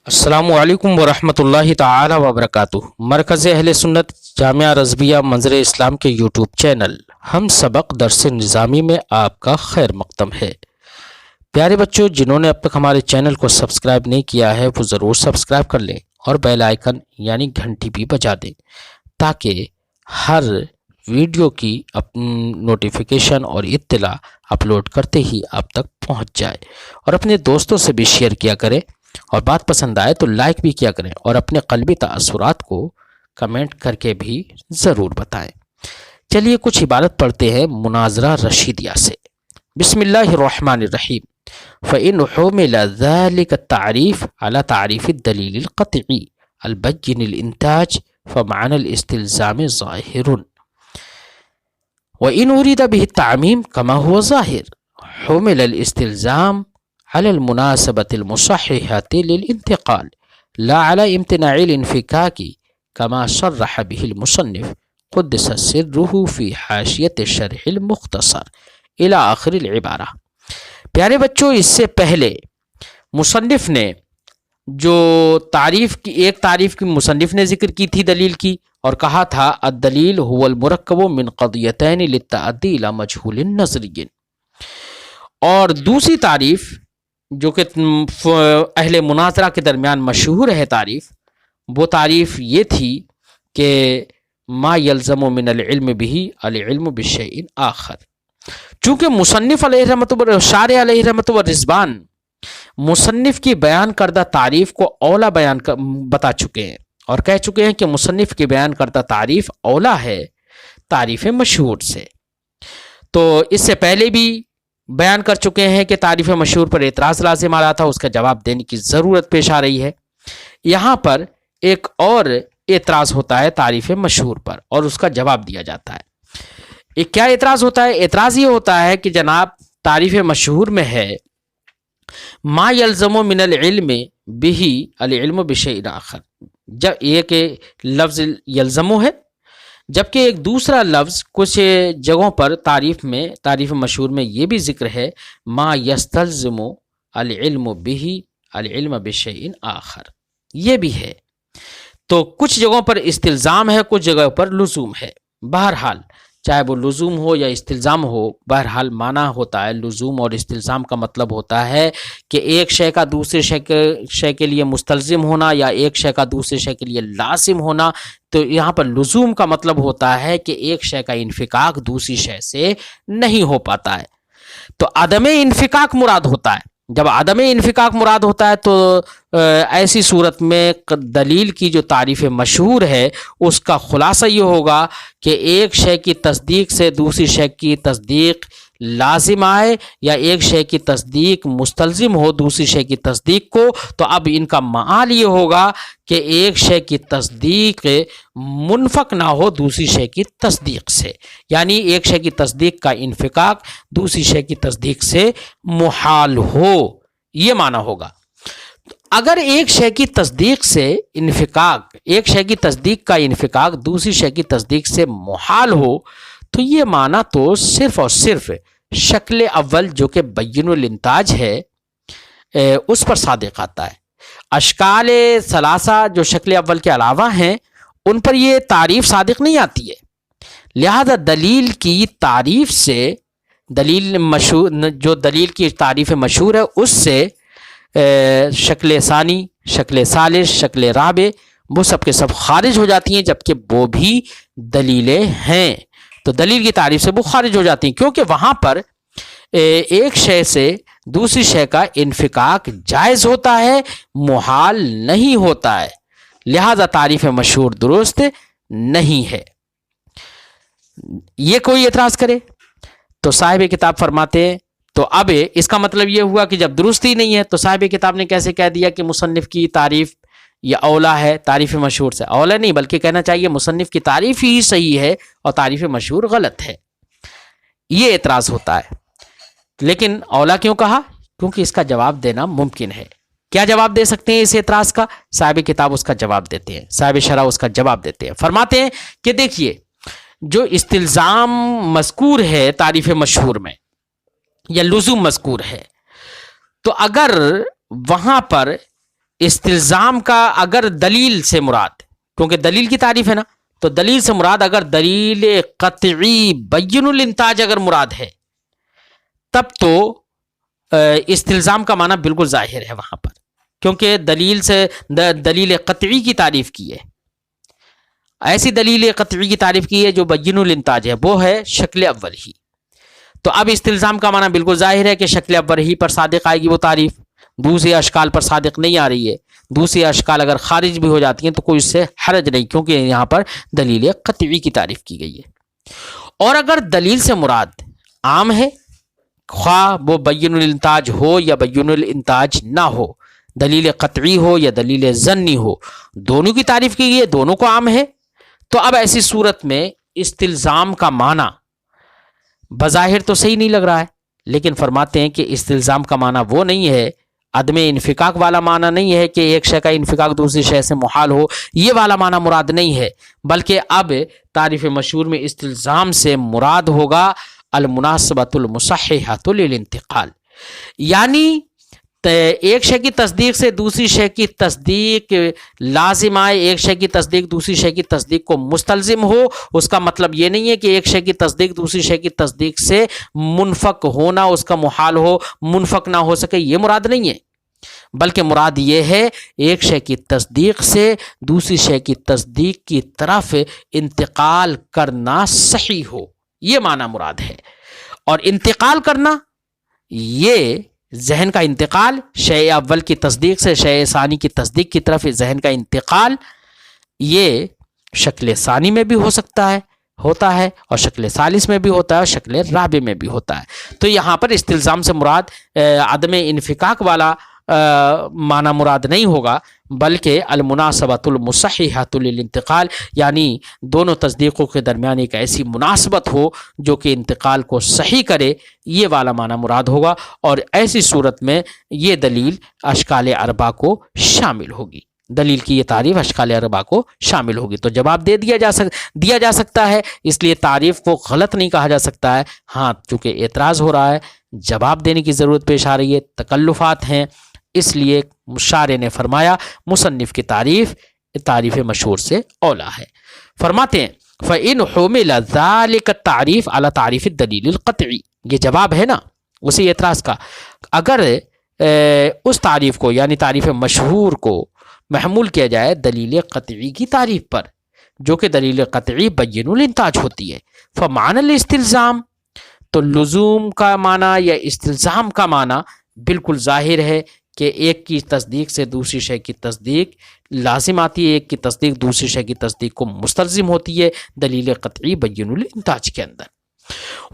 السلام علیکم ورحمۃ اللہ تعالی وبرکاتہ۔ مرکز اہل سنت جامعہ رضویہ منظر اسلام کے یوٹیوب چینل ہم سبق درس نظامی میں آپ کا خیر مقدم ہے۔ پیارے بچوں، جنہوں نے اب تک ہمارے چینل کو سبسکرائب نہیں کیا ہے وہ ضرور سبسکرائب کر لیں اور بیل آئیکن یعنی گھنٹی بھی بجا دیں تاکہ ہر ویڈیو کی نوٹیفیکیشن اور اطلاع اپلوڈ کرتے ہی آپ تک پہنچ جائے، اور اپنے دوستوں سے بھی شیئر کیا کریں، اور بات پسند آئے تو لائک بھی کیا کریں، اور اپنے قلبی تاثرات کو کمنٹ کر کے بھی ضرور بتائیں۔ چلیے کچھ عبارت پڑھتے ہیں مناظرہ رشیدیہ سے۔ بسم اللہ الرحمن الرحیم۔ فإن حمل ذلك التعریف على تعریف الدلیل القطعی البین الانتاج فمعنى الاستلزام ظاہر، وإن أريد به التعميم كما هو ظاهر حمل الاستلزام على المناسبة المصححة للانتقال لا على امتناع الانفكاك كما صرح به المصنف قدس سره في حاشية الشرح المختصر إلى آخر العبارة۔ پیارے بچوں، اس سے پہلے مصنف نے جو ایک تعریف کی مصنف نے ذکر کی تھی دلیل کی، اور کہا تھا الدلیل هو المرکب من قضیتین للتعدی الى مجہول نظری، اور دوسری تعریف جو کہ اہل مناظرہ کے درمیان مشہور ہے تعریف، وہ تعریف یہ تھی کہ ما یلزم من العلم به العلم بالشیء آخر۔ چونکہ مصنف علیہ رحمت و شارح علیہ رحمت و رضوان مصنف کی بیان کردہ تعریف کو اولا بتا چکے ہیں، اور کہہ چکے ہیں کہ مصنف کی بیان کردہ تعریف اولا ہے تعریف مشہور سے، تو اس سے پہلے بھی بیان کر چکے ہیں کہ تعریف مشہور پر اعتراض لازم آ رہا تھا، اس کا جواب دینے کی ضرورت پیش آ رہی ہے۔ یہاں پر ایک اور اعتراض ہوتا ہے تعریف مشہور پر، اور اس کا جواب دیا جاتا ہے۔ ایک کیا اعتراض ہوتا ہے؟ اعتراض یہ ہوتا ہے کہ جناب تعریف مشہور میں ہے ما یلزم من العلم به العلم بشیء آخر، جب یہ کہ لفظ یلزمو ہے، جبکہ ایک دوسرا لفظ کچھ جگہوں پر تعریف مشہور میں یہ بھی ذکر ہے ما یستلزم العلم به العلم بشیء آخر، یہ بھی ہے۔ تو کچھ جگہوں پر استلزام ہے، کچھ جگہوں پر لزوم ہے۔ بہرحال چاہے وہ لزوم ہو یا استلزام ہو، بہرحال معنی ہوتا ہے لزوم اور استلزام کا مطلب ہوتا ہے کہ ایک شے کا دوسرے شے کے لیے مستلزم ہونا یا ایک شے کا دوسرے شے کے لیے لازم ہونا۔ تو یہاں پر لزوم کا مطلب ہوتا ہے کہ ایک شے کا انفکاک دوسری شے سے نہیں ہو پاتا ہے، تو عدم انفکاک مراد ہوتا ہے۔ جب عدم انفکاک مراد ہوتا ہے تو ایسی صورت میں دلیل کی جو تعریف مشہور ہے اس کا خلاصہ یہ ہوگا کہ ایک شے کی تصدیق سے دوسری شے کی تصدیق لازم آئے، یا ایک شے کی تصدیق مستلزم ہو دوسری شے کی تصدیق کو، تو اب ان کا معال یہ ہوگا کہ ایک شے کی تصدیق منفک نہ ہو دوسری شے کی تصدیق سے، یعنی ایک شے کی تصدیق کا انفکاک دوسری شے کی تصدیق سے محال ہو، یہ معنی ہوگا۔ اگر ایک شے کی تصدیق سے ایک شے کی تصدیق کا انفکاک دوسری شے کی تصدیق سے محال ہو، تو یہ معنی تو صرف اور صرف شکل اول جو کہ بین الانتاج ہے اس پر صادق آتا ہے۔ اشکال ثلاثہ جو شکل اول کے علاوہ ہیں ان پر یہ تعریف صادق نہیں آتی ہے، لہذا دلیل کی تعریف سے دلیل کی تعریف مشہور ہے اس سے شکل ثانی، شکل ثالث، شکل رابع وہ سب کے سب خارج ہو جاتی ہیں، جبکہ وہ بھی دلیلیں ہیں، تو دلیل کی تعریف سے وہ خارج ہو جاتی ہیں، کیونکہ وہاں پر ایک شے سے دوسری شے کا انفکاک جائز ہوتا ہے، محال نہیں ہوتا ہے، لہذا تعریف مشہور درست نہیں ہے۔ یہ کوئی اعتراض کرے تو صاحب کتاب فرماتے ہیں تو اب اس کا مطلب یہ ہوا کہ جب درست ہی نہیں ہے تو صاحب کتاب نے کیسے کہہ دیا کہ مصنف کی تعریف یہ اولا ہے تعریف مشہور سے؟ اولا نہیں، بلکہ کہنا چاہیے مصنف کی تعریف ہی صحیح ہے اور تعریف مشہور غلط ہے، یہ اعتراض ہوتا ہے۔ لیکن اولا کیوں کہا؟ کیونکہ اس کا جواب دینا ممکن ہے۔ کیا جواب دے سکتے ہیں اس اعتراض کا؟ صاحب کتاب اس کا جواب دیتے ہیں، صاحب شرح اس کا جواب دیتے ہیں، فرماتے ہیں کہ دیکھیے جو استلزام مذکور ہے تعریف مشہور میں یا لزوم مذکور ہے، تو اگر وہاں پر استلزام کا اگر دلیل سے مراد، کیونکہ دلیل کی تعریف ہے نا، تو دلیل سے مراد اگر دلیل قطعی بین الانتاج اگر مراد ہے تب تو استلزام کا معنی بالکل ظاہر ہے وہاں پر، کیونکہ دلیل سے دلیل قطعی کی تعریف کی ہے، ایسی دلیل قطعی کی تعریف کی ہے جو بین الانتاج ہے، وہ ہے شکل اول ہی. تو اب استلزام کا معنی بالکل ظاہر ہے کہ شکل اول ہی پر صادق آئے گی وہ تعریف، دوسرے اشکال پر صادق نہیں آ رہی ہے. دوسری اشکال اگر خارج بھی ہو جاتی ہیں تو کوئی اس سے حرج نہیں، کیونکہ یہاں پر دلیل قطعی کی تعریف کی گئی ہے. اور اگر دلیل سے مراد عام ہے، خواہ وہ بین الانتاج ہو یا بین الانتاج نہ ہو، دلیل قطعی ہو یا دلیل ظنی ہو، دونوں کی تعریف کی گئی ہے، دونوں کو عام ہے، تو اب ایسی صورت میں استلزام کا معنی بظاہر تو صحیح نہیں لگ رہا ہے، لیکن فرماتے ہیں کہ استلزام کا معنی وہ نہیں ہے، عدم انفکاک والا معنی نہیں ہے کہ ایک شے کا انفکاک دوسری شے سے محال ہو، یہ والا معنی مراد نہیں ہے، بلکہ اب تعریف مشہور میں استلزام سے مراد ہوگا المناسبۃ المصححۃ للانتقال، یعنی ایک شے کی تصدیق سے دوسری شے کی تصدیق لازم آئے، ایک شے کی تصدیق دوسری شے کی تصدیق کو مستلزم ہو. اس کا مطلب یہ نہیں ہے کہ ایک شے کی تصدیق دوسری شے کی تصدیق سے منفک ہونا اس کا محال ہو، منفک نہ ہو سکے، یہ مراد نہیں ہے، بلکہ مراد یہ ہے ایک شے کی تصدیق سے دوسری شے کی تصدیق کی طرف انتقال کرنا صحیح ہو، یہ معنی مراد ہے. اور انتقال کرنا، یہ ذہن کا انتقال، شے اول کی تصدیق سے شے ثانی کی تصدیق کی طرف ذہن کا انتقال، یہ شکل ثانی میں بھی ہو سکتا ہے، ہوتا ہے، اور شکل ثالث میں بھی ہوتا ہے، اور شکل رابع میں بھی ہوتا ہے. تو یہاں پر استلزام سے مراد عدم انفکاک والا معنی مراد نہیں ہوگا، بلکہ المناسبۃ المصححۃ للانتقال، یعنی دونوں تصدیقوں کے درمیان ایک ایسی مناسبت ہو جو کہ انتقال کو صحیح کرے، یہ والا معنی مراد ہوگا. اور ایسی صورت میں یہ دلیل اشکال اربعہ کو شامل ہوگی، دلیل کی یہ تعریف اشکال اربعہ کو شامل ہوگی. تو جواب دیا جا سکتا ہے، اس لیے تعریف کو غلط نہیں کہا جا سکتا ہے. ہاں چونکہ اعتراض ہو رہا ہے، جواب دینے کی ضرورت پیش آ رہی ہے، تکلفات ہیں، اس لیے شارح نے فرمایا مصنف کی تعریف مشہور سے اولا ہے. فرماتے ہیں فَإِنْ حُمِلَ ذَلِكَ التَّعْرِيفُ عَلَى تَعْرِيفِ الدَّلِيلِ الْقَطْعِي، یہ جواب ہے نا اسی اعتراض کا. اگر اس تعریف کو یعنی تعریف مشہور کو محمول کیا جائے دلیل قطعی کی تعریف پر، جو کہ دلیل قطعی بین الانتاج ہوتی ہے، فَمَعْنَى الْاِسْتِلْزَامِ، تو لزوم کا معنی یا استلزام کا معنی بالکل ظاہر ہے کہ ایک کی تصدیق سے دوسری شے کی تصدیق لازم آتی ہے، ایک کی تصدیق دوسری شے کی تصدیق کو مستلزم ہوتی ہے دلیل قطعی بین الانتاج کے اندر.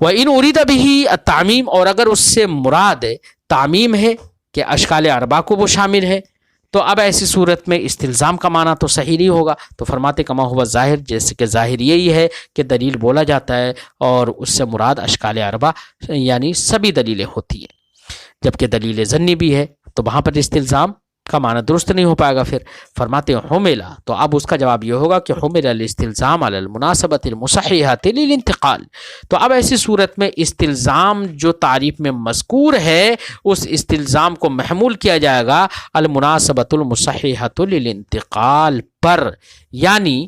وَإِنْ أُرِيدَ بِهِ التَّعْمِيمُ، اور اگر اس سے مراد تعمیم ہے کہ اشکال اربعہ کو وہ شامل ہے، تو اب ایسی صورت میں استلزام کا معنی تو صحیح نہیں ہوگا. تو فرماتے کما ہوا ظاہر، جیسے کہ ظاہر یہی ہے کہ دلیل بولا جاتا ہے اور اس سے مراد اشکال اربعہ یعنی سبھی دلیلیں ہوتی ہیں، جبکہ دلیل ظنی بھی ہے تو وہاں پر استلزام کا معنی درست نہیں ہو پائے گا. پھر فرماتے ہیں حملہ، تو اب اس کا جواب یہ ہوگا کہ حمل الاستلزام علی المناسبۃ المصححۃ للانتقال. تو اب ایسی صورت میں استلزام جو تعریف میں مذکور ہے اس استلزام کو محمول کیا جائے گا المناسبۃ المصححۃ للانتقال پر، یعنی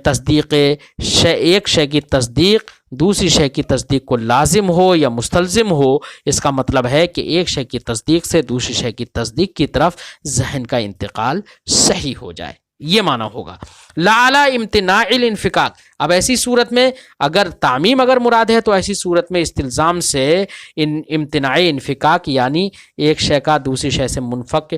تصدیق ایک شے کی تصدیق دوسری شے کی تصدیق کو لازم ہو یا مستلزم ہو. اس کا مطلب ہے کہ ایک شے کی تصدیق سے دوسری شے کی تصدیق کی طرف ذہن کا انتقال صحیح ہو جائے، یہ معنی ہوگا. لا علی امتناع الانفکاک، اب ایسی صورت میں اگر تعمیم اگر مراد ہے تو ایسی صورت میں استلزام سے امتناع انفکاک یعنی ایک شے کا دوسری شے سے منفک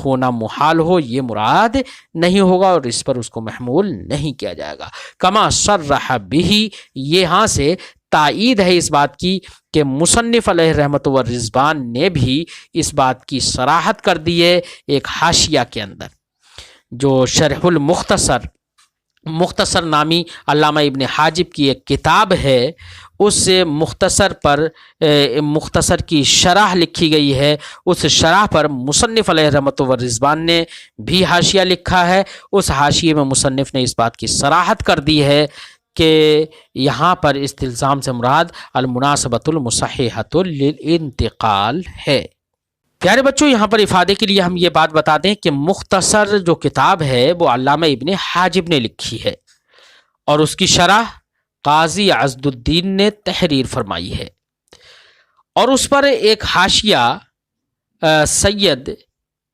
ہونا محال ہو، یہ مراد نہیں ہوگا اور اس پر اس کو محمول نہیں کیا جائے گا. کما صرح بہ، یہاں سے تائید ہے اس بات کی کہ مصنف علیہ رحمت و رضوان نے بھی اس بات کی صراحت کر دی ہے ایک حاشیہ کے اندر، جو شرح مختصر نامی علامہ ابن حاجب کی ایک کتاب ہے، اس مختصر کی شرح لکھی گئی ہے. اس شرح پر مصنف علیہ رحمت و رضوان نے بھی حاشیہ لکھا ہے. اس حاشیے میں مصنف نے اس بات کی صراحت کر دی ہے کہ یہاں پر استلزام سے مراد المناسبۃ المصححۃ للانتقال ہے. پیارے بچوں، یہاں پر افادے کے لیے ہم یہ بات بتا دیں کہ مختصر جو کتاب ہے وہ علامہ ابن حاجب نے لکھی ہے اور اس کی شرح قاضی عزد الدین نے تحریر فرمائی ہے، اور اس پر ایک حاشیہ سید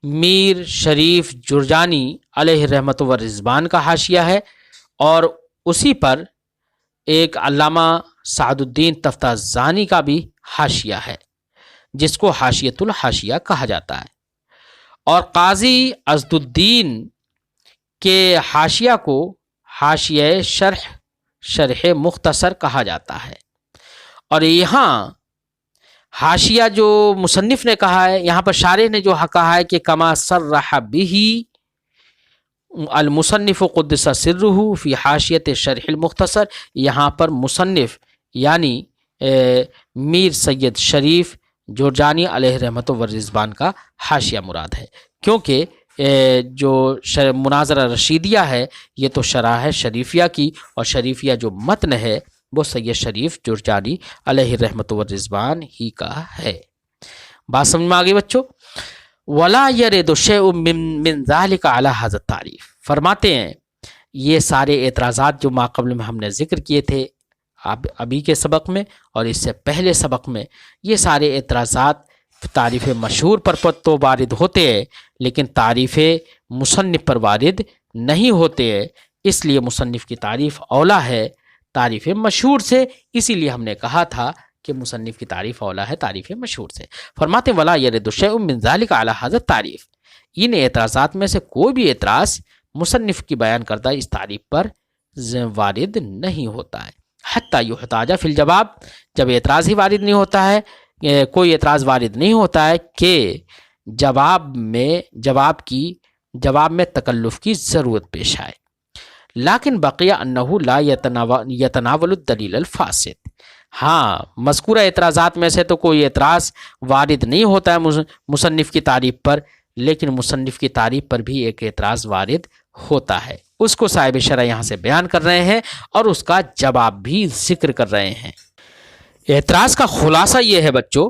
میر شریف جرجانی علیہ رحمت و رضوان کا حاشیہ ہے، اور اسی پر ایک علامہ سعد الدین تفتازانی کا بھی حاشیہ ہے جس کو حاشیۃ الحاشیہ کہا جاتا ہے، اور قاضی عزد الدین کے حاشیہ کو حاشیہ شرح مختصر کہا جاتا ہے۔ اور یہاں حاشیہ جو مصنف نے کہا ہے، یہاں پر شارح نے جو کہا ہے کہ کما صرح به المصنف قدس سرہ فی حاشیۃ شرح المختصر، یہاں پر مصنف یعنی میر سید شریف جرجانی علیہ رحمت و رضوان کا حاشیہ مراد ہے، کیونکہ جو مناظرہ رشیدیہ ہے یہ تو شرح ہے شریفیہ کی، اور شریفیہ جو متن ہے وہ سید شریف جرجانی علیہ رحمت و رضوان ہی کا ہے۔ بات سمجھ میں آگئی بچوں؟ ولا يرد شيء من ذلك على هذا التعریف، فرماتے ہیں یہ سارے اعتراضات جو ما قبل میں ہم نے ذکر کیے تھے ابھی کے سبق میں اور اس سے پہلے سبق میں، یہ سارے اعتراضات تعریف مشہور پر تو وارد ہوتے ہیں لیکن تعریف مصنف پر وارد نہیں ہوتے ہیں، اس لیے مصنف کی تعریف اولا ہے تعریف مشہور سے، اسی لیے ہم نے کہا تھا کہ مصنف کی تعریف اولا ہے تعریف مشہور سے۔ فرماتے ولا يرد شيء من ذلك على هذا التعریف، ان اعتراضات میں سے کوئی بھی اعتراض مصنف کی بیان کردہ اس تعریف پر وارد نہیں ہوتا ہے، حتی یحتاج فی الجواب، جب اعتراض ہی وارد نہیں ہوتا ہے، کوئی اعتراض وارد نہیں ہوتا ہے کہ جواب میں تکلف کی ضرورت پیش آئے، لیکن بقیہ انہ لا یتناول الدلیل الفاسد، ہاں مذکورہ اعتراضات میں سے تو کوئی اعتراض وارد نہیں ہوتا ہے مصنف کی تعریف پر، لیکن مصنف کی تعریف پر بھی ایک اعتراض وارد ہوتا ہے، اس کو صاحب شرح یہاں سے بیان کر رہے ہیں اور اس کا جواب بھی ذکر کر رہے ہیں۔ اعتراض کا خلاصہ یہ ہے بچوں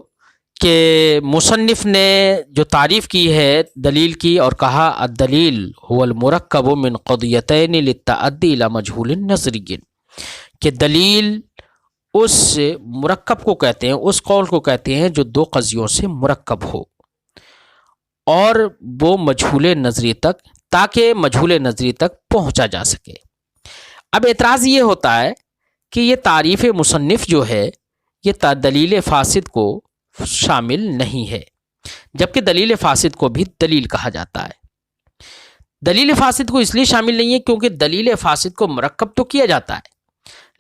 کہ مصنف نے جو تعریف کی ہے دلیل کی اور کہا الدلیل هو المرکب من قضیتین للتعدی الى مجہول نظری، کہ دلیل اس مرکب کو کہتے ہیں، اس قول کو کہتے ہیں جو دو قضیوں سے مرکب ہو اور وہ مجہول نظری تک، تاکہ مجہول نظری تک پہنچا جا سکے۔ اب اعتراض یہ ہوتا ہے کہ یہ تعریف مصنف جو ہے یہ دلیل فاسد کو شامل نہیں ہے، جبکہ دلیل فاسد کو بھی دلیل کہا جاتا ہے۔ دلیل فاسد کو اس لیے شامل نہیں ہے کیونکہ دلیل فاسد کو مرکب تو کیا جاتا ہے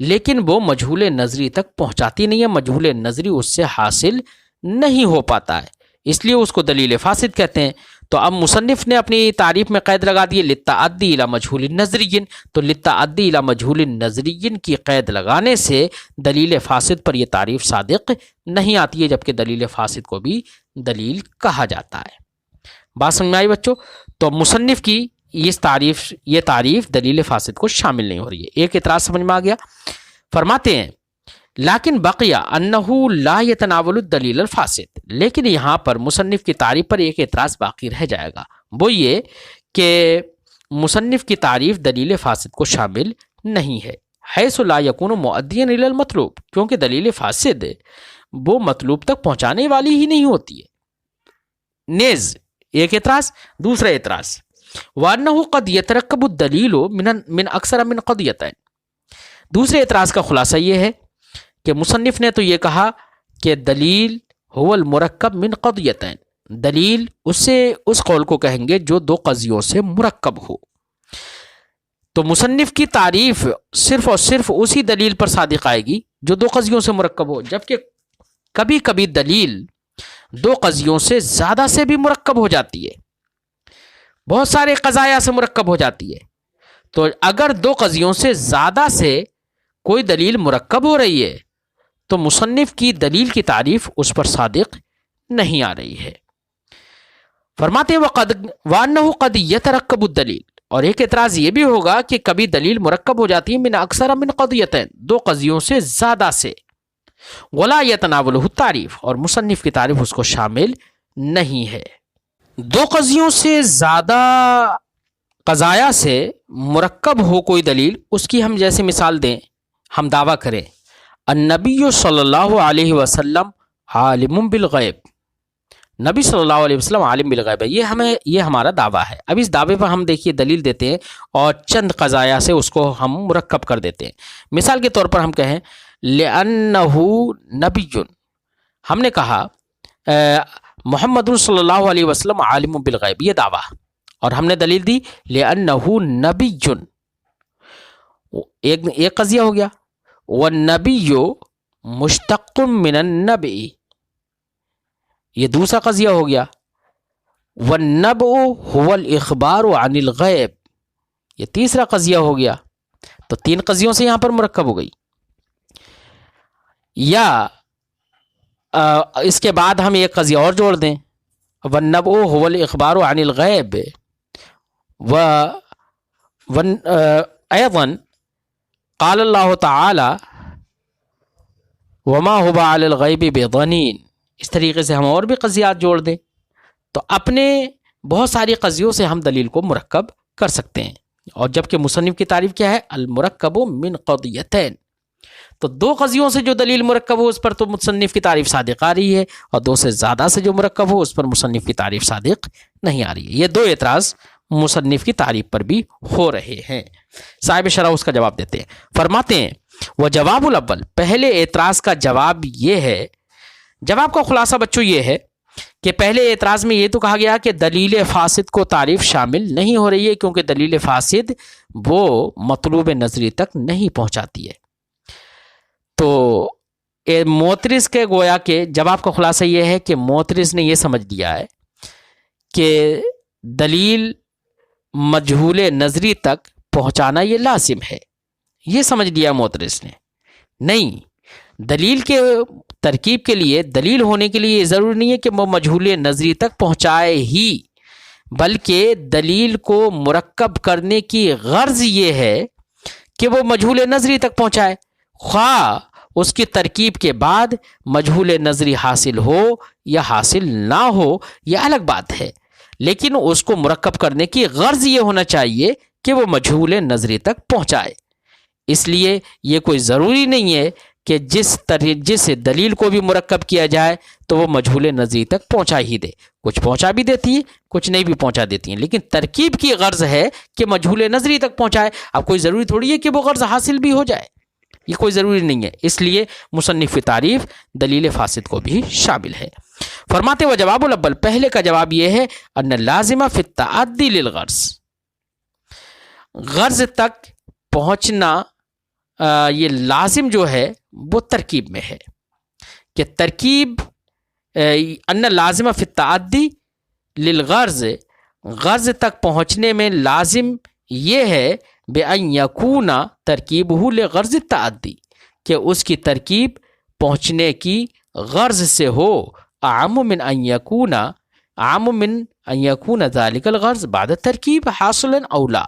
لیکن وہ مجہول نظری تک پہنچاتی نہیں ہے، مجہول نظری اس سے حاصل نہیں ہو پاتا ہے، اس لیے اس کو دلیل فاسد کہتے ہیں۔ تو اب مصنف نے اپنی تعریف میں قید لگا دی للتعدی الی مجہول نظری، تو للتعدی الی مجہول نظری کی قید لگانے سے دلیل فاسد پر یہ تعریف صادق نہیں آتی ہے، جبکہ دلیل فاسد کو بھی دلیل کہا جاتا ہے۔ بات سمجھ میں آئی بچوں؟ تو مصنف کی یہ تعریف دلیل فاسد کو شامل نہیں ہو رہی ہے۔ ایک اعتراض سمجھ میں آ گیا؟ فرماتے ہیں لیکن بقیہ انہ لا یتناول الدلیل الفاسد، لیکن یہاں پر مصنف کی تعریف پر ایک اعتراض باقی رہ جائے گا، وہ یہ کہ مصنف کی تعریف دلیل فاسد کو شامل نہیں ہے، حیث لا یکون مؤدیا الی المطلوب، کیونکہ دلیل فاسد وہ مطلوب تک پہنچانے والی ہی نہیں ہوتی ہے۔ نیز ایک اعتراض۔ دوسرا اعتراض وانہ قد یترکب الدلیل من اکثر من قضیتین، دوسرے اعتراض کا خلاصہ یہ ہے کہ مصنف نے تو یہ کہا کہ دلیل هو المرکب من قضیتین، دلیل اس قول کو کہیں گے جو دو قضیوں سے مرکب ہو، تو مصنف کی تعریف صرف اور صرف اسی دلیل پر صادق آئے گی جو دو قضیوں سے مرکب ہو، جبکہ کبھی کبھی دلیل دو قضیوں سے زیادہ سے بھی مرکب ہو جاتی ہے، بہت سارے قضایا سے مرکب ہو جاتی ہے۔ تو اگر دو قضیوں سے زیادہ سے کوئی دلیل مرکب ہو رہی ہے تو مصنف کی دلیل کی تعریف اس پر صادق نہیں آ رہی ہے۔ فرماتے وَأَنَّهُ قَدْ يَتَرَكَّبُ الدَّلِيلُ، اور ایک اعتراض یہ بھی ہوگا کہ کبھی دلیل مرکب ہو جاتی ہے من اکثر من قضیتین، دو قضیوں سے زیادہ سے، وَلَا يَتَنَاوَلُهُ التعریف، اور مصنف کی تعریف اس کو شامل نہیں ہے۔ دو قضیوں سے زیادہ قضایا سے مرکب ہو کوئی دلیل، اس کی ہم جیسے مثال دیں، ہم دعویٰ کریں النبی صلی اللہ علیہ وسلم عالم بالغیب، نبی صلی اللہ علیہ وسلم عالم بالغیب ہے، یہ ہمارا دعویٰ ہے۔ اب اس دعوے پر ہم دیکھیے دلیل دیتے ہیں اور چند قضایا سے اس کو ہم مرکب کر دیتے ہیں۔ مثال کے طور پر ہم کہیں لِأَنَّهُ نَبِيٌّ، ہم نے کہا محمد صلی اللہ علیہ وسلم عالم بالغیب، یہ دعویٰ، اور ہم نے دلیل دی لِأَنَّهُ نَبِيٌّ، ایک قضیہ ہو گیا۔ وَالنَّبِيُّ مُشْتَقٌ مِّنَ النَّبْإِ، یہ دوسرا قضیہ ہو گیا۔ وَالنَّبْءُ هُوَ الْإِخْبَارُ عَنِ الْغَيْبِ، یہ تیسرا قضیہ ہو گیا۔ تو تین قضیوں سے یہاں پر مرکب ہو گئی۔ یا اس کے بعد ہم ایک قضیہ اور جوڑ دیں، وَالنَّبْءُ هُوَ الْإِخْبَارُ عَنِ الْغَيْبِ، أيضاً قال اللہ تعالی وَمَا هُوَ عَلَى الْغَيْبِ بِضَنِينٍ، اس طریقے سے ہم اور بھی قضیات جوڑ دیں، تو اپنے بہت ساری قضیوں سے ہم دلیل کو مرکب کر سکتے ہیں۔ اور جبکہ مصنف کی تعریف کیا ہے؟ المرکب من قضیتین، تو دو قضیوں سے جو دلیل مرکب ہو اس پر تو مصنف کی تعریف صادق آ رہی ہے، اور دو سے زیادہ سے جو مرکب ہو اس پر مصنف کی تعریف صادق نہیں آ رہی ہے۔ یہ دو اعتراض مصنف کی تعریف پر بھی ہو رہے ہیں۔ صاحب شرح اس کا جواب دیتے ہیں، فرماتے ہیں وہ جواب الاول، پہلے اعتراض کا جواب یہ ہے، جواب کا خلاصہ بچوں یہ ہے کہ پہلے اعتراض میں یہ تو کہا گیا کہ دلیل فاسد کو تعریف شامل نہیں ہو رہی ہے، کیونکہ دلیل فاسد وہ مطلوب نظری تک نہیں پہنچاتی ہے۔ تو معترض کے گویا کہ جواب کا خلاصہ یہ ہے کہ معترض نے یہ سمجھ لیا ہے کہ دلیل مجہول نظری تک پہنچانا یہ لازم ہے، یہ سمجھ لیا معترض نے۔ نہیں، دلیل کے ترکیب کے لیے، دلیل ہونے کے لیے یہ ضروری نہیں ہے کہ وہ مجہول نظری تک پہنچائے ہی، بلکہ دلیل کو مرکب کرنے کی غرض یہ ہے کہ وہ مجہول نظری تک پہنچائے، خواہ اس کی ترکیب کے بعد مجہول نظری حاصل ہو یا حاصل نہ ہو، یہ الگ بات ہے، لیکن اس کو مرکب کرنے کی غرض یہ ہونا چاہیے کہ وہ مجہول نظری تک پہنچائے۔ اس لیے یہ کوئی ضروری نہیں ہے کہ جس دلیل کو بھی مرکب کیا جائے تو وہ مجہول نظری تک پہنچا ہی دے، کچھ پہنچا بھی دیتی ہے، کچھ نہیں بھی پہنچا دیتی ہیں، لیکن ترکیب کی غرض ہے کہ مجہول نظری تک پہنچائے۔ اب کوئی ضروری تھوڑی ہے کہ وہ غرض حاصل بھی ہو جائے، یہ کوئی ضروری نہیں ہے، اس لیے مصنف کی تعریف دلیل فاسد کو بھی شامل ہے۔ فرماتے وہ جواب الاول، پہلے کا جواب یہ ہے ان لازمہ فی التعدی للغرض، غرض تک پہنچنا یہ لازم جو ہے وہ ترکیب میں ہے، کہ ترکیب ان لازمہ فی التعدی للغرض، غرض تک پہنچنے میں لازم یہ ہے بأن یکون ترکیبہ لغرض التعدی، کہ اس کی ترکیب پہنچنے کی غرض سے ہو، اعم من ان یکون ذلک الغرض بعد ترکیب حاصلا او لا،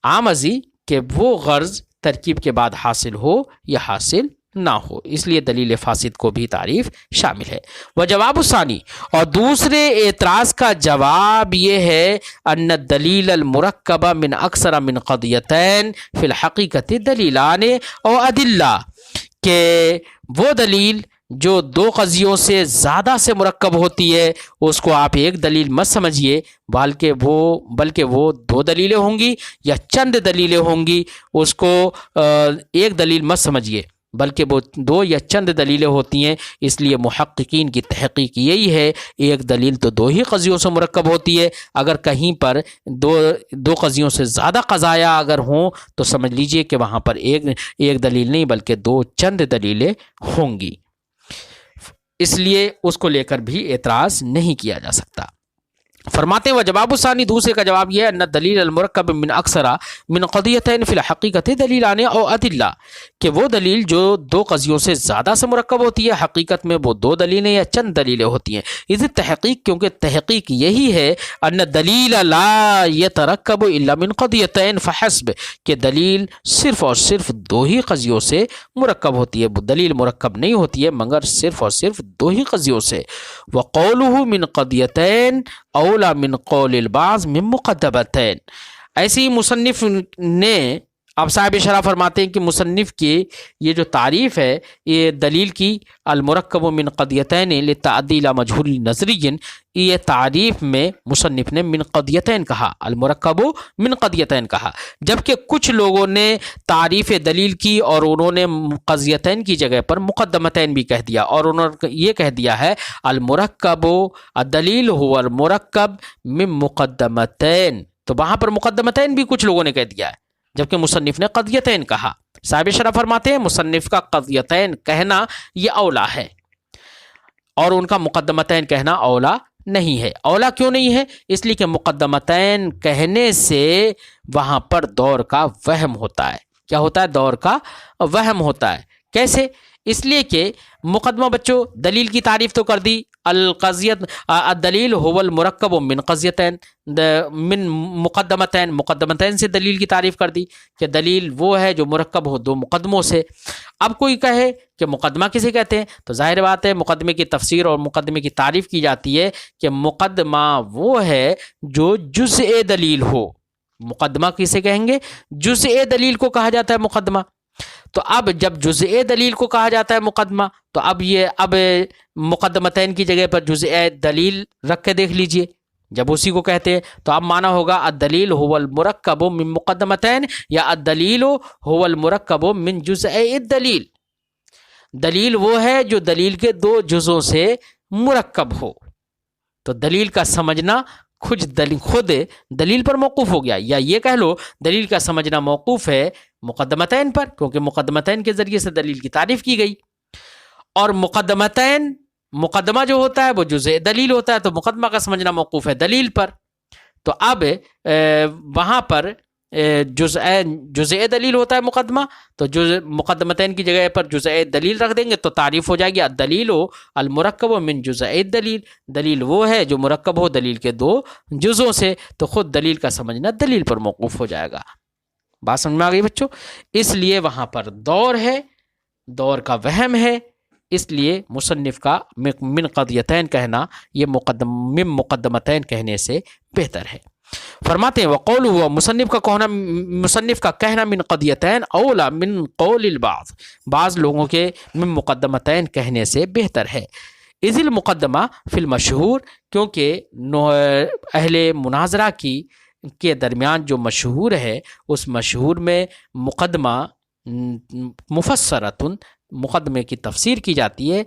عام ازی کہ وہ غرض ترکیب کے بعد حاصل ہو یا حاصل نہ ہو، اس لیے دلیل فاسد کو بھی تعریف شامل ہے۔ وہ جواب ثانی، اور دوسرے اعتراض کا جواب یہ ہے ان الدلیل المرکب من اکثر من قضیتین فی الحقیقت دلیلان او ادلہ، کہ وہ دلیل جو دو قضیوں سے زیادہ سے مرکب ہوتی ہے اس کو آپ ایک دلیل مت سمجھیے، بلکہ وہ دو دلیلیں ہوں گی یا چند دلیلیں ہوں گی، اس کو ایک دلیل مت سمجھیے، بلکہ وہ دو یا چند دلیلیں ہوتی ہیں۔ اس لیے محققین کی تحقیق یہی ہے، ایک دلیل تو دو ہی قضیوں سے مرکب ہوتی ہے، اگر کہیں پر دو قضیوں سے زیادہ قضایا اگر ہوں تو سمجھ لیجئے کہ وہاں پر ایک دلیل نہیں بلکہ دو چند دلیلیں ہوں گی، اس لیے اس کو لے کر بھی اعتراض نہیں کیا جا سکتا۔ فرماتے ہیں وجواب ثانی، دوسرے کا جواب یہ ہے ان دلیل المرکب من اکثر من قضیتین فی الحقیقت دلیلان او ادلہ، کہ وہ دلیل جو دو قضیوں سے زیادہ سے مرکب ہوتی ہے حقیقت میں وہ دو دلیلیں یا چند دلیلیں ہوتی ہیں. اذ تحقیق، کیونکہ تحقیق یہی ہے ان دلیل لا یترکب الا من قضیتین فحسب، کہ دلیل صرف اور صرف دو ہی قضیوں سے مرکب ہوتی ہے، دلیل مرکب نہیں ہوتی ہے مگر صرف اور صرف دو ہی قضیوں سے. وقولہ من قضیتین اولا من قول البعض من مقدمتین. ایسے ہی مصنف نے، اب صاحب شرح فرماتے ہیں کہ مصنف کی یہ جو تعریف ہے یہ دلیل کی المرکب من قضیتین للتعدی الی مجہول نظری، یہ تعریف میں مصنف نے من قضیتین کہا، المرکب من قضیتین کہا، جبکہ کچھ لوگوں نے تعریف دلیل کی اور انہوں نے قضیتین کی جگہ پر مقدمتین بھی کہہ دیا، اور انہوں نے یہ کہہ دیا ہے المرکب الدلیل هو المرکب من مقدمتین، تو وہاں پر مقدمتین بھی کچھ لوگوں نے کہہ دیا ہے جبکہ مصنف نے قضیتین کہا. صاحب شرح فرماتے ہیں مصنف کا قضیتین کہنا یہ اولا ہے اور ان کا مقدمتین کہنا اولا نہیں ہے. اولا کیوں نہیں ہے؟ اس لیے کہ مقدمتین کہنے سے وہاں پر دور کا وہم ہوتا ہے. کیا ہوتا ہے؟ دور کا وہم ہوتا ہے. کیسے؟ اس لیے کہ مقدمہ بچوں دلیل کی تعریف تو کر دی، القضیت الدلیل هو المرکب من قضیتین من مقدمتین، مقدمتین سے دلیل کی تعریف کر دی کہ دلیل وہ ہے جو مرکب ہو دو مقدموں سے. اب کوئی کہے کہ مقدمہ کسے کہتے ہیں، تو ظاہر بات ہے مقدمے کی تفسیر اور مقدمے کی تعریف کی جاتی ہے کہ مقدمہ وہ ہے جو جزء دلیل ہو. مقدمہ کسے کہیں گے؟ جزء دلیل کو کہا جاتا ہے مقدمہ. تو اب جب جزء دلیل کو کہا جاتا ہے مقدمہ، تو اب مقدمتین کی جگہ پر جزء دلیل رکھ کے دیکھ لیجئے، جب اسی کو کہتے ہیں تو اب معنی ہوگا الدلیل هو المرکب من مقدمتین یا الدلیل هو المرکب من جزء الدلیل. دلیل وہ ہے جو دلیل کے دو جزوں سے مرکب ہو. تو دلیل کا سمجھنا خود دلیل پر موقوف ہو گیا، یا یہ کہہ لو دلیل کا سمجھنا موقوف ہے مقدمتین پر، کیونکہ مقدمتین کے ذریعے سے دلیل کی تعریف کی گئی. اور مقدمہ جو ہوتا ہے وہ جزء دلیل ہوتا ہے، تو مقدمہ کا سمجھنا موقوف ہے دلیل پر. تو اب وہاں پر جزء دلیل ہوتا ہے مقدمہ، تو مقدمتین کی جگہ پر جزء دلیل رکھ دیں گے تو تعریف ہو جائے گی الدلیل المرکب من جزء الدلیل. دلیل وہ ہے جو مرکب ہو دلیل کے دو جزوں سے، تو خود دلیل کا سمجھنا دلیل پر موقوف ہو جائے گا. بات سمجھ میں آ گئی بچوں؟ اس لیے وہاں پر دور ہے، دور کا وہم ہے، اس لیے مصنف کا من قضیتین کہنا یہ من مقدمتین کہنے سے بہتر ہے. فرماتے ہیں وقول ہوا، مصنف کا کہنا من قضیتین اولا من قول البعض، بعض لوگوں کے من مقدمتین کہنے سے بہتر ہے. اذ المقدمہ فی المشہور، کیونکہ اہل مناظرہ کے درمیان جو مشہور ہے اس مشہور میں مقدمہ مفسرتن، مقدمے کی تفسیر کی جاتی ہے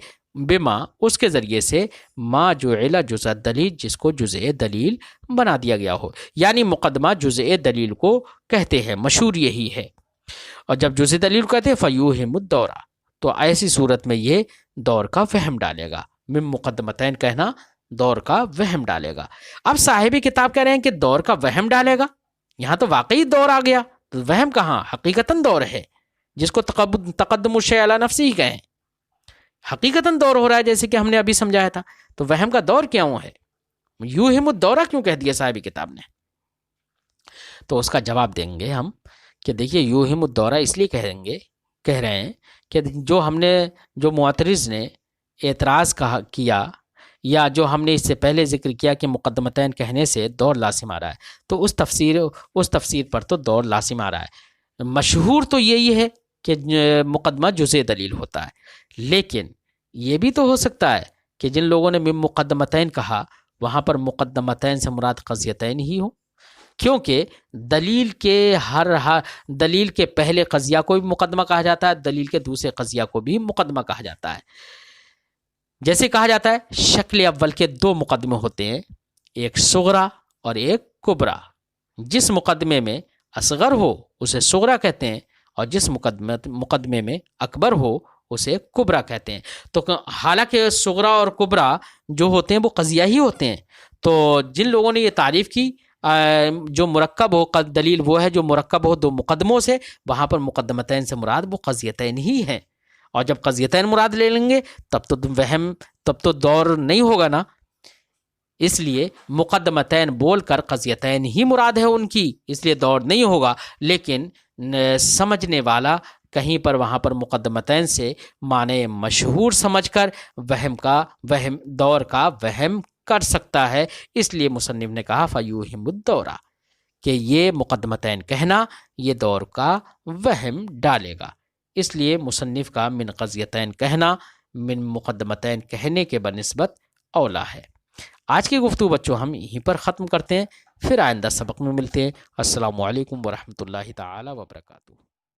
بما، اس کے ذریعے سے ما جعل جزء دلیل، جس کو جزء دلیل بنا دیا گیا ہو. یعنی مقدمہ جزء دلیل کو کہتے ہیں، مشہور یہی ہے. اور جب جزء دلیل کو کہتے ہیں فیوہم الدورہ، تو ایسی صورت میں یہ دور کا وہم ڈالے گا. من مقدمتین کہنا دور کا وہم ڈالے گا. اب صاحب کتاب کہہ رہے ہیں کہ دور کا وہم ڈالے گا، یہاں تو واقعی دور آ گیا، تو وہم کہاں، حقیقتاً دور ہے، جس کو تقدم الشیء علی نفسہ ہی کہیں، حقیقتاً دور ہو رہا ہے جیسے کہ ہم نے ابھی سمجھایا تھا. تو وہم کا دور کیوں ہے، یوہم الدورہ کیوں کہہ دیا صاحب کتاب نے؟ تو اس کا جواب دیں گے ہم کہ دیکھیے یوہم الدورہ اس لیے کہہ رہے ہیں کہ جو معترض نے اعتراض کیا، یا جو ہم نے اس سے پہلے ذکر کیا کہ مقدمتین کہنے سے دور لازم آ رہا ہے، تو اس تفسیر پر تو دور لازم آ رہا ہے. مشہور تو یہی ہے کہ مقدمہ جزء دلیل ہوتا ہے، لیکن یہ بھی تو ہو سکتا ہے کہ جن لوگوں نے مقدمتین کہا وہاں پر مقدمتین سے مراد قضیتین ہی ہو، کیونکہ دلیل کے پہلے قضیہ کو بھی مقدمہ کہا جاتا ہے، دلیل کے دوسرے قضیہ کو بھی مقدمہ کہا جاتا ہے. جیسے کہا جاتا ہے شکل اول کے دو مقدمے ہوتے ہیں، ایک صغرا اور ایک کبرا. جس مقدمے میں اصغر ہو اسے صغرا کہتے ہیں، اور جس مقدمے میں اکبر ہو اسے کبرا کہتے ہیں. تو حالانکہ صغرا اور کبرا جو ہوتے ہیں وہ قضیہ ہی ہوتے ہیں، تو جن لوگوں نے یہ تعریف کی جو مرکب ہو، دلیل وہ ہے جو مرکب ہو دو مقدموں سے، وہاں پر مقدمتین سے مراد وہ قضیتین ہی ہیں، اور جب قضیتین مراد لے لیں گے تب تو دور نہیں ہوگا نا، اس لیے مقدمتین بول کر قضیتین ہی مراد ہے ان کی، اس لیے دور نہیں ہوگا، لیکن سمجھنے والا کہیں پر وہاں پر مقدمتین سے معنی مشہور سمجھ کر دور کا وہم کر سکتا ہے، اس لیے مصنف نے کہا فیوہم الدورہ، کہ یہ مقدمتین کہنا یہ دور کا وہم ڈالے گا، اس لیے مصنف کا من قضیتین کہنا من مقدمتین کہنے کے بنسبت اولا ہے۔ آج کی گفتگو بچوں ہم یہیں پر ختم کرتے ہیں، پھر آئندہ سبق میں ملتے ہیں۔ السلام علیکم ورحمۃ اللہ تعالی وبرکاتہ۔